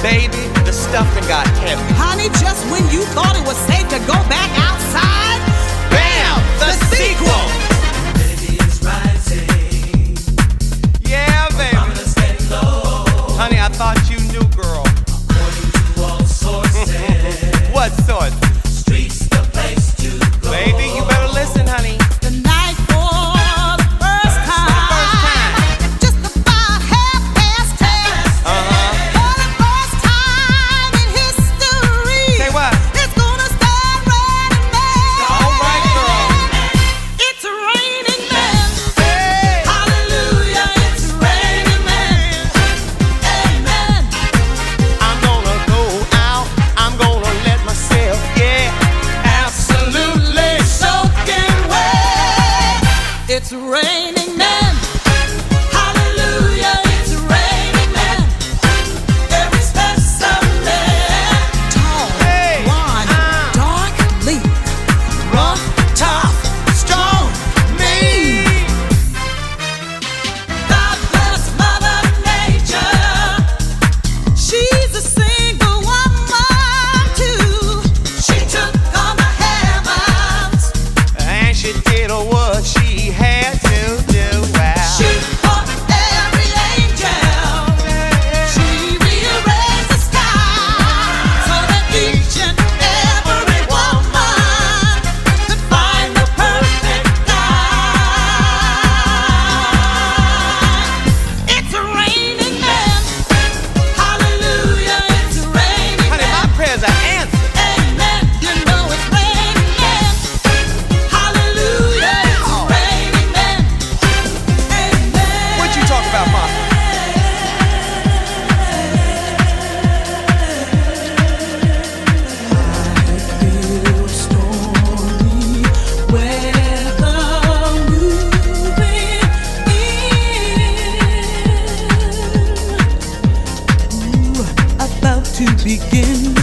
Baby, the stuffing got heavy. Honey, just when you thought it was safe to go back outside, Bam! The sequel! Baby is rising. Yeah, baby. Thermometer's getting low. Honey, I thought you knew, girl. According to all sources. What sort? Streets the place to go. Baby, you better listen, honey. the night for the first time, just about 10:30. For the first time in history, Say what? it's gonna start raining men. All right, girl. It's raining men. Hey! Hallelujah, it's raining men. Amen. I'm gonna go out. I'm gonna let myself get absolutely soaking wet. It's raining men. Hallelujah, it's raining men. Every specimen, tall, Hey, blonde, dark, lean, Rough, tough, strong, mean. God bless Mother Nature. She's a single woman too. She took on the heavens. And she did what she had to do. Wow. She fought every angel. She rearranged the sky so that each and every woman could find the perfect guy. It's raining men. Hallelujah, it's raining Honey, my men. prayers are answered. Amen. You know it's raining men. Hallelujah, it's raining men. Amen. What you talking about, Martha? Feel stormy weather moving in. About to begin.